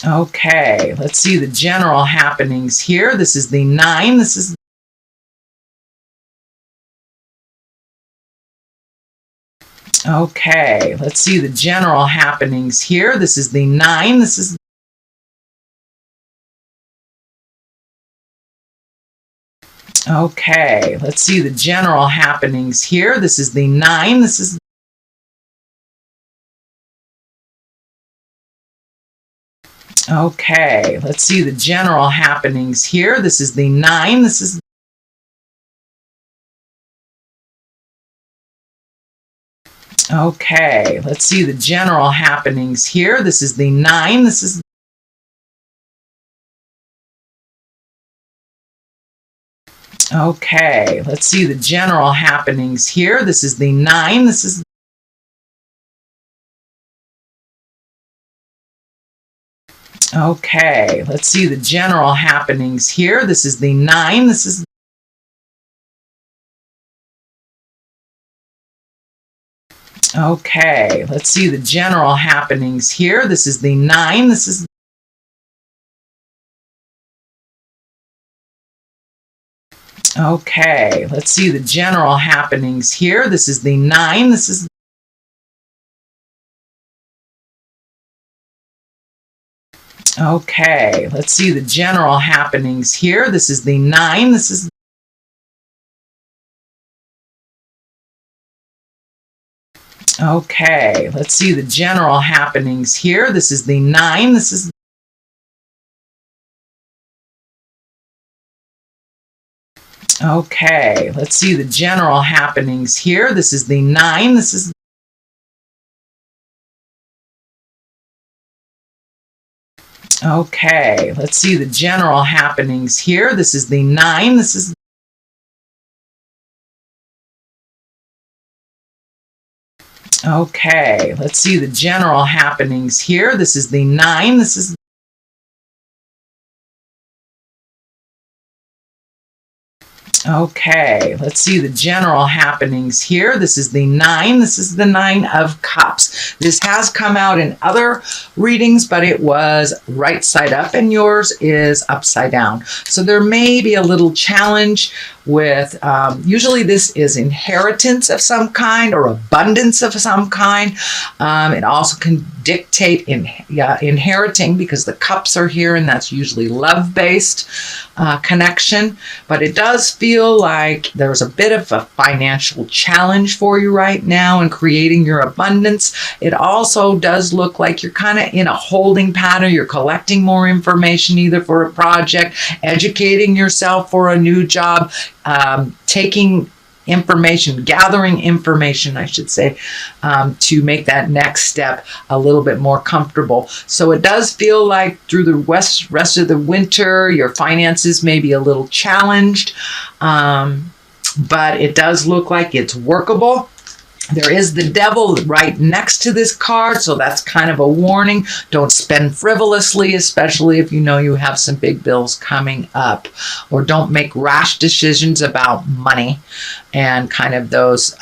Okay, let's see the general happenings here. This is the 9. This is okay, let's see the general happenings here. This is the 9. This is okay, let's see the general happenings here. This is the 9. This is okay, let's see the general happenings here. This is the 9. This is okay, let's see the general happenings here. This is the 9. This is okay, let's see the general happenings here. This is the 9. This is okay, let's see the general happenings here. This is the 9. This is okay, let's see the general happenings here. This is the 9. This is okay, let's see the general happenings here. This is the 9. This is okay, let's see the general happenings here. This is the 9. This is okay, let's see the general happenings here. This is the 9. This is okay, let's see the general happenings here. This is the 9. This is okay, let's see the general happenings here. This is the 9. This is okay, let's see the general happenings here. This is the 9. This is okay, let's see the general happenings here. This is the 9. This is the 9 of Cups. This has come out in other readings, but it was right side up and yours is upside down. So there may be a little challenge with, usually this is inheritance of some kind or abundance of some kind. It also can dictate inheriting because the cups are here and that's usually love-based connection. But it does feel like there's a bit of a financial challenge for you right now in creating your abundance. It also does look like you're kind of in a holding pattern. You're collecting more information either for a project, educating yourself for a new job, taking information, gathering information, I should say, to make that next step a little bit more comfortable. So it does feel like through the rest of the winter, your finances may be a little challenged, but it does look like it's workable. There is the devil right next to this card, so that's kind of a warning. Don't spend frivolously, especially if you know you have some big bills coming up. Or don't make rash decisions about money and kind of those,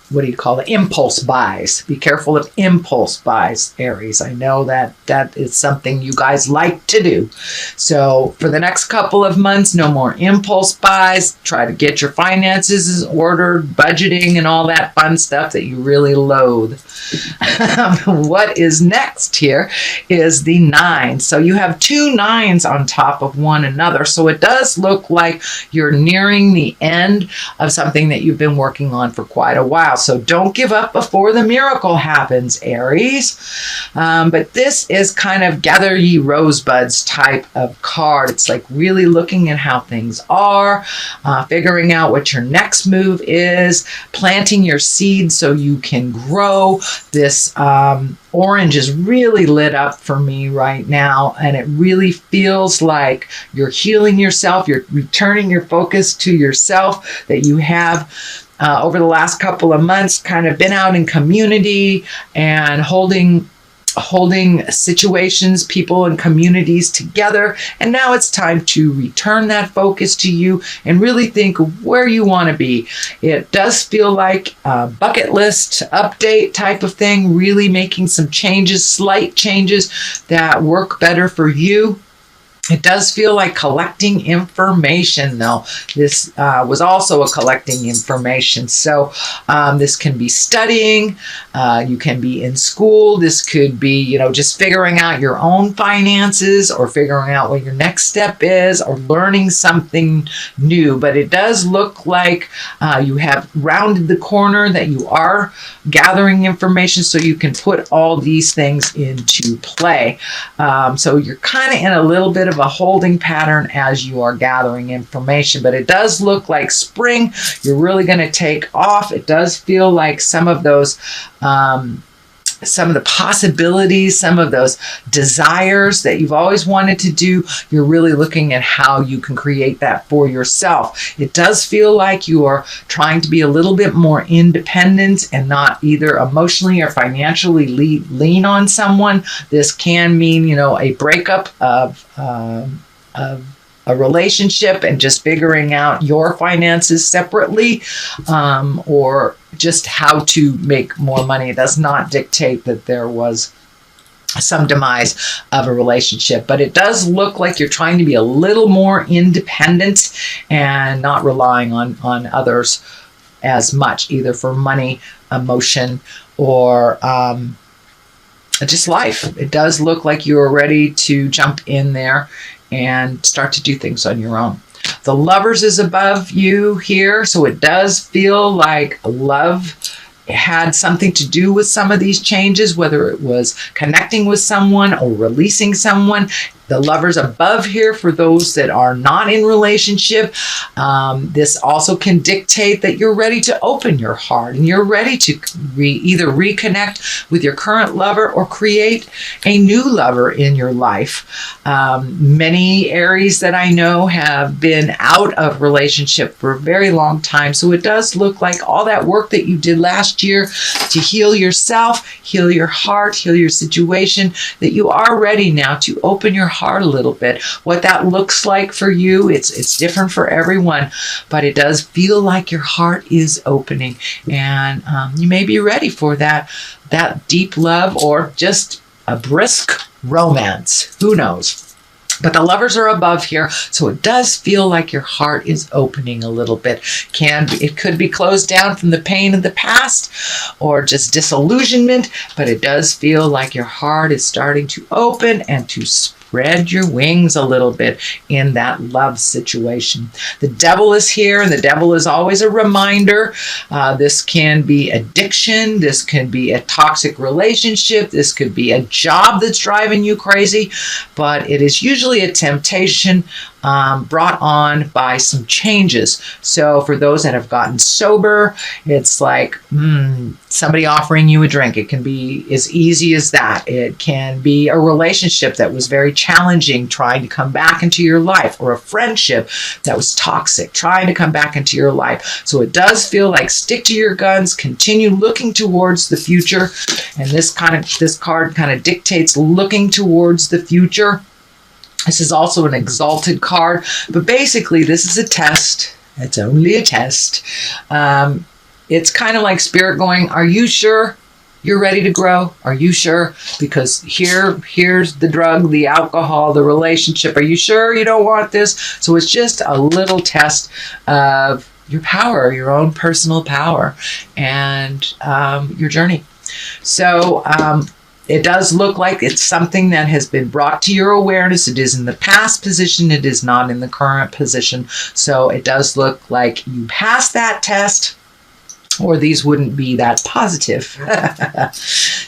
what do you call it? Impulse buys. Be careful of impulse buys, Aries. I know that that is something you guys like to do. So for the next couple of months, no more impulse buys. Try to get your finances ordered, budgeting, and all that fun stuff that you really loathe. What is next here is the 9. So you have 2 9s on top of one another. So it does look like you're nearing the end of something that you've been working on for quite a while. So don't give up before the miracle happens, Aries. But this is kind of gather ye rosebuds type of card. It's like really looking at how things are, figuring out what your next move is, planting your seeds so you can grow. This orange is really lit up for me right now, and it really feels like you're healing yourself. You're returning your focus to yourself that you have over the last couple of months kind of been out in community and holding holding situations, people, and communities together. And now it's time to return that focus to you and really think of where you want to be. It does feel like a bucket list update type of thing, really making some changes, slight changes that work better for you. It does feel like collecting information, though. This was also a collecting information. So this can be studying. You can be in school. This could be, just figuring out your own finances or figuring out what your next step is or learning something new. But it does look like you have rounded the corner, that you are gathering information so you can put all these things into play. So you're kind of in a little bit of a holding pattern as you are gathering information, but it does look like spring. You're really going to take off. It does feel like some of those some of the possibilities, some of those desires that you've always wanted to do, you're really looking at how you can create that for yourself. It does feel like you are trying to be a little bit more independent and not either emotionally or financially lean on someone. This can mean, a breakup of a relationship and just figuring out your finances separately, or just how to make more money. It does not dictate that there was some demise of a relationship, but it does look like you're trying to be a little more independent and not relying on others as much, either for money, emotion, or just life. It does look like you are ready to jump in there and start to do things on your own. The Lovers is above you here, so it does feel like love had something to do with some of these changes, whether it was connecting with someone or releasing someone. The Lovers above here for those that are not in relationship. This also can dictate that you're ready to open your heart and you're ready to either reconnect with your current lover or create a new lover in your life. Many Aries that I know have been out of relationship for a very long time. So it does look like all that work that you did last year to heal yourself, heal your heart, heal your situation, that you are ready now to open your heart a little bit. What that looks like for you, it's different for everyone, but it does feel like your heart is opening, and you may be ready for that deep love or just a brisk romance. Who knows? But the Lovers are above here, so it does feel like your heart is opening a little bit. It could be closed down from the pain of the past or just disillusionment, but it does feel like your heart is starting to open and to spread your wings a little bit in that love situation. The Devil is here, and the Devil is always a reminder. This can be addiction. This can be a toxic relationship. This could be a job that's driving you crazy, but it is usually a temptation brought on by some changes. So for those that have gotten sober, it's like somebody offering you a drink. It can be as easy as that. It can be a relationship that was very challenging, trying to come back into your life, or a friendship that was toxic, trying to come back into your life. So it does feel like stick to your guns, continue looking towards the future. And this card kind of dictates looking towards the future. This is also an exalted card, but basically this is a test. It's only a test. It's kind of like Spirit going, are you sure you're ready to grow? Are you sure? Because here's the drug, the alcohol, the relationship. Are you sure you don't want this? So it's just a little test of your power, your own personal power, and your journey. So it does look like it's something that has been brought to your awareness. It is in the past position. It is not in the current position. So it does look like you passed that test, or these wouldn't be that positive.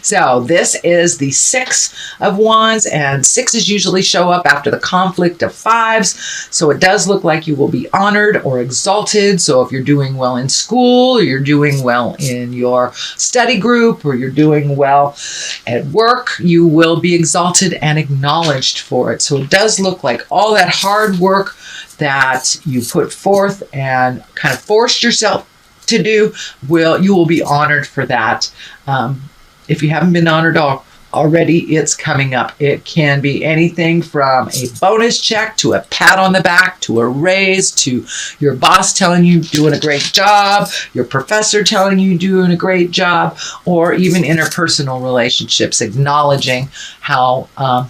So this is the Six of Wands, and sixes usually show up after the conflict of fives. So it does look like you will be honored or exalted. So if you're doing well in school, or you're doing well in your study group, or you're doing well at work, you will be exalted and acknowledged for it. So it does look like all that hard work that you put forth and kind of forced yourself to do, you will be honored for that. If you haven't been honored already it's coming up. It can be anything from a bonus check to a pat on the back to a raise to your boss telling you doing a great job, your professor telling you doing a great job, or even interpersonal relationships acknowledging how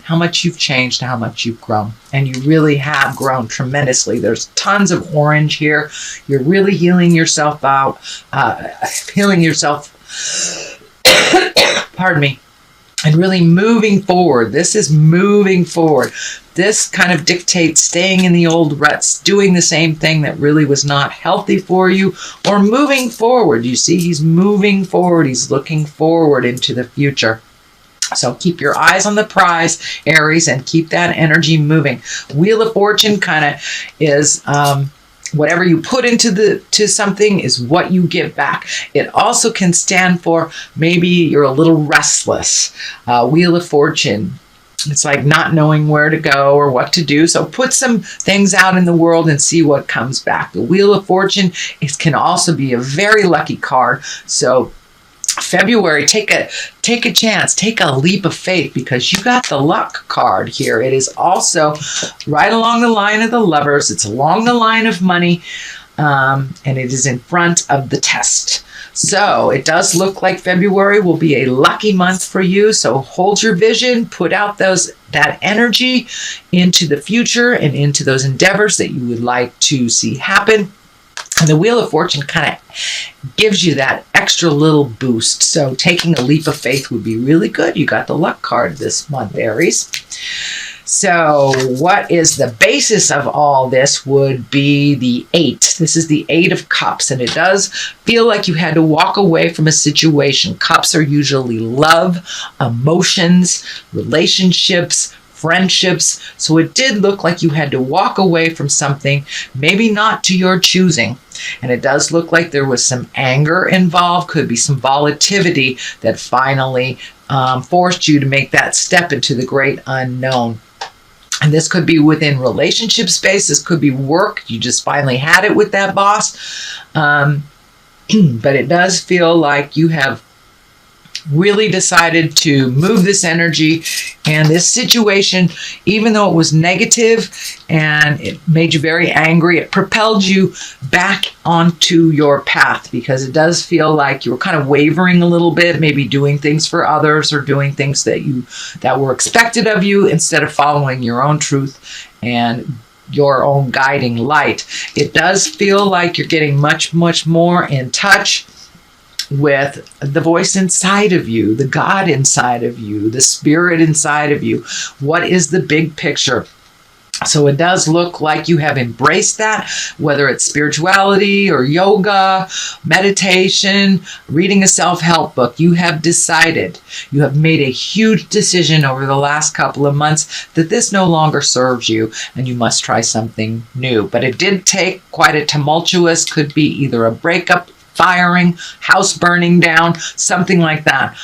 much you've changed, how much you've grown. And you really have grown tremendously. There's tons of orange here. You're really healing yourself out, pardon me, and really moving forward. This is moving forward. This kind of dictates staying in the old ruts, doing the same thing that really was not healthy for you, or moving forward. You see, he's moving forward. He's looking forward into the future. So keep your eyes on the prize, Aries, and keep that energy moving. Wheel of Fortune kind of is whatever you put into something is what you get back. It also can stand for maybe you're a little restless. Wheel of Fortune, it's like not knowing where to go or what to do. So put some things out in the world and see what comes back. The Wheel of Fortune can also be a very lucky card. So February, take a chance, take a leap of faith, because you got the luck card here. It is also right along the line of the Lovers. It's along the line of money, and it is in front of the Test. So it does look like February will be a lucky month for you. So hold your vision, put out that energy into the future and into those endeavors that you would like to see happen. And the Wheel of Fortune kind of gives you that extra little boost. So taking a leap of faith would be really good. You got the luck card this month, Aries. So what is the basis of all this would be the 8. This is the 8 of Cups, and it does feel like you had to walk away from a situation. Cups are usually love, emotions, relationships, friendships. So it did look like you had to walk away from something, maybe not to your choosing. And it does look like there was some anger involved, could be some volatility that finally forced you to make that step into the great unknown. And this could be within relationship space. This could be work. You just finally had it with that boss. But it does feel like you have really decided to move this energy and this situation, even though it was negative and it made you very angry, it propelled you back onto your path, because it does feel like you were kind of wavering a little bit, maybe doing things for others or doing things that were expected of you instead of following your own truth and your own guiding light. It does feel like you're getting much, much more in touch with the voice inside of you, the God inside of you, the spirit inside of you. What is the big picture? So it does look like you have embraced that, whether it's spirituality or yoga, meditation, reading a self-help book. You have decided, you have made a huge decision over the last couple of months that this no longer serves you and you must try something new. But it did take quite a tumultuous, could be either a breakup, firing, house burning down, something like that,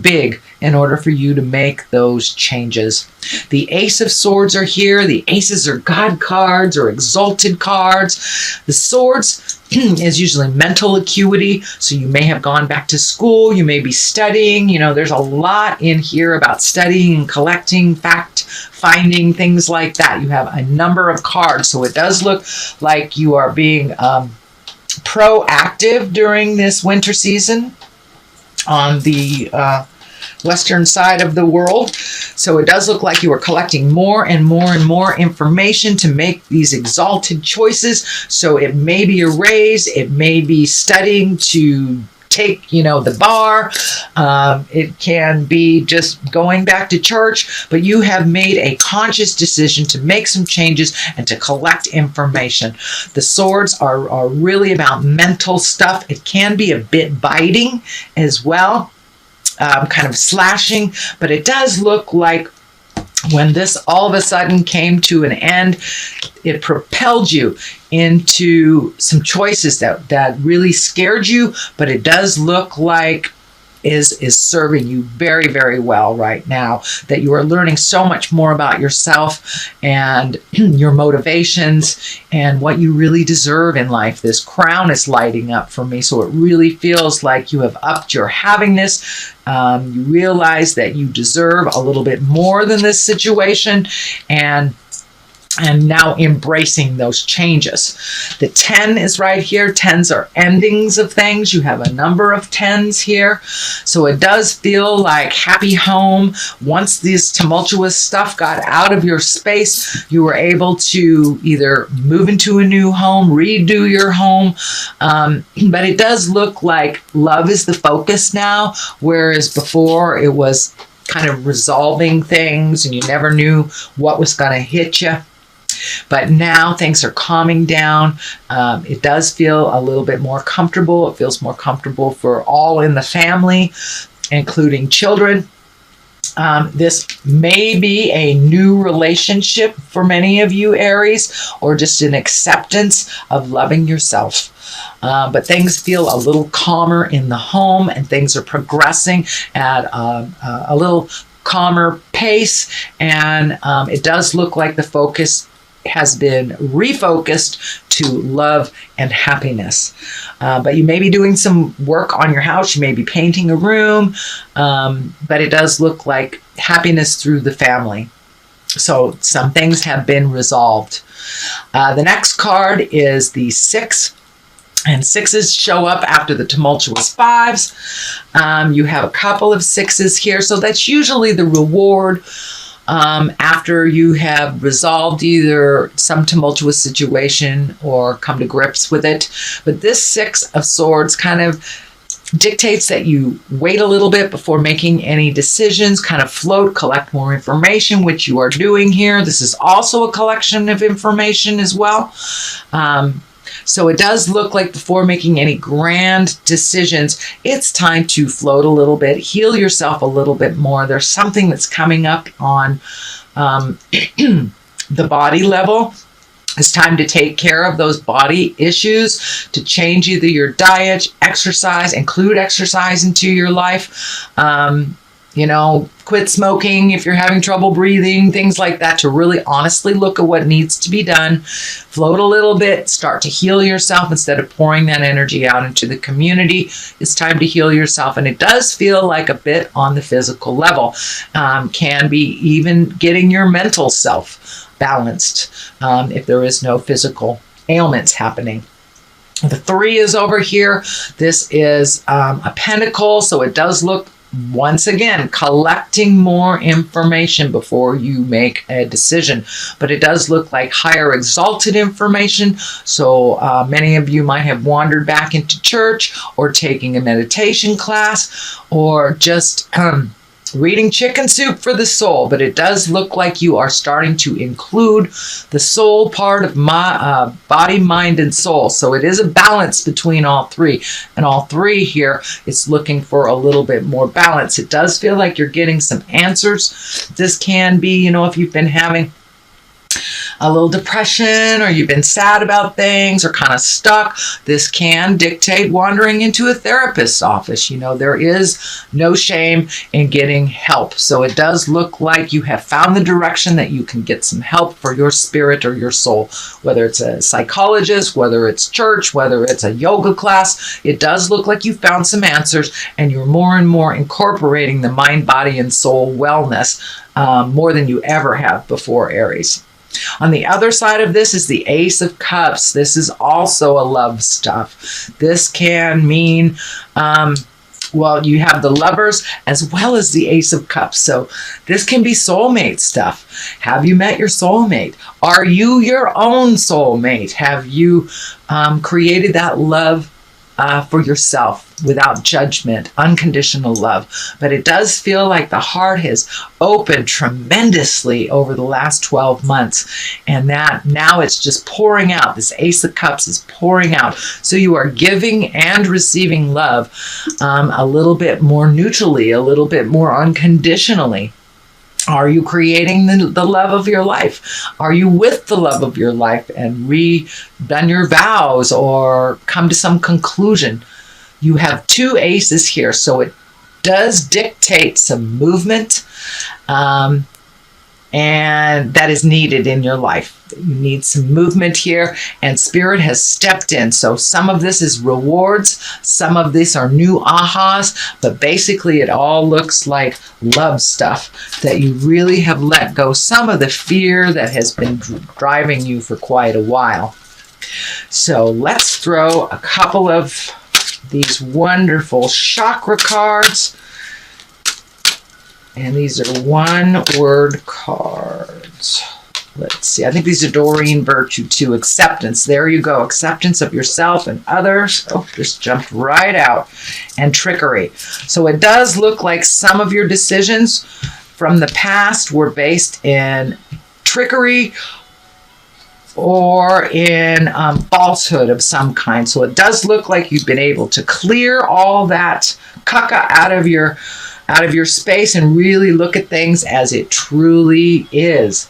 big, in order for you to make those changes. The Ace of Swords are here. The Aces are God cards or exalted cards. The Swords is usually mental acuity, so you may have gone back to school, you may be studying. You know, there's a lot in here about studying and collecting, fact finding, things like that. You have a number of cards, so it does look like you are being proactive during this winter season on the western side of the world. So it does look like you are collecting more and more and more information to make these exalted choices. So it may be a raise, it may be studying to take, the bar. It can be just going back to church, but you have made a conscious decision to make some changes and to collect information. The Swords are really about mental stuff. It can be a bit biting as well, kind of slashing, but it does look like when this all of a sudden came to an end, it propelled you into some choices that really scared you, but it does look like is serving you very, very well right now, that you are learning so much more about yourself and your motivations and what you really deserve in life. This crown is lighting up for me, so it really feels like you have upped your havingness. You realize that you deserve a little bit more than this situation, and now embracing those changes. The 10 is right here. 10s are endings of things. You have a number of 10s here. So it does feel like happy home. Once this tumultuous stuff got out of your space, you were able to either move into a new home, redo your home. But it does look like love is the focus now, whereas before it was kind of resolving things and you never knew what was going to hit you. But now things are calming down. It does feel a little bit more comfortable. It feels more comfortable for all in the family, including children. This may be a new relationship for many of you, Aries, or just an acceptance of loving yourself. But things feel a little calmer in the home, and things are progressing at a little calmer pace. And it does look like the focus has been refocused to love and happiness. But you may be doing some work on your house. You may be painting a room, but it does look like happiness through the family. So some things have been resolved. The next card is the 6. And 6s show up after the tumultuous 5s. You have a couple of 6s here. So that's usually the reward after you have resolved either some tumultuous situation or come to grips with it. But this 6 of Swords kind of dictates that you wait a little bit before making any decisions, kind of float, collect more information, which you are doing here. This is also a collection of information as well. So it does look like before making any grand decisions, it's time to float a little bit, heal yourself a little bit more. There's something that's coming up on the body level. It's time to take care of those body issues, to change either your diet, exercise, include exercise into your life. Quit smoking if you're having trouble breathing, things like that, to really honestly look at what needs to be done. Float a little bit, start to heal yourself instead of pouring that energy out into the community. It's time to heal yourself. And it does feel like a bit on the physical level. Can be even getting your mental self balanced if there is no physical ailments happening. The 3 is over here. This is a pentacle, so it does look, once again, collecting more information before you make a decision. But it does look like higher exalted information. So many of you might have wandered back into church or taking a meditation class or just reading Chicken Soup for the Soul. But it does look like you are starting to include the soul part of my body, mind, and soul. So it is a balance between all 3. And all 3 here, it's looking for a little bit more balance. It does feel like you're getting some answers. This can be, if you've been having a little depression, or you've been sad about things, or kind of stuck, this can dictate wandering into a therapist's office. There is no shame in getting help. So it does look like you have found the direction that you can get some help for your spirit or your soul, whether it's a psychologist, whether it's church, whether it's a yoga class. It does look like you found some answers, and you're more and more incorporating the mind, body, and soul wellness more than you ever have before, Aries. On the other side of this is the Ace of Cups. This is also a love stuff. This can mean, you have the Lovers as well as the Ace of Cups. So this can be soulmate stuff. Have you met your soulmate? Are you your own soulmate? Have you created that love for yourself without judgment, unconditional love? But it does feel like the heart has opened tremendously over the last 12 months, and that now it's just pouring out. This Ace of Cups is pouring out. So you are giving and receiving love a little bit more neutrally, a little bit more unconditionally. Are you creating the love of your life? Are you with the love of your life and redone your vows or come to some conclusion? You have 2 aces here, so it does dictate some movement, and that is needed in your life. You need some movement here, and Spirit has stepped in. So some of this is rewards, some of this are new ahas, but basically it all looks like love stuff that you really have let go. Some of the fear that has been driving you for quite a while. So let's throw a couple of these wonderful chakra cards. And these are one-word cards. Let's see. I think these are Doreen Virtue too. Acceptance. There you go. Acceptance of yourself and others. Oh, just jumped right out. And trickery. So it does look like some of your decisions from the past were based in trickery or in falsehood of some kind. So it does look like you've been able to clear all that caca out of your space and really look at things as it truly is.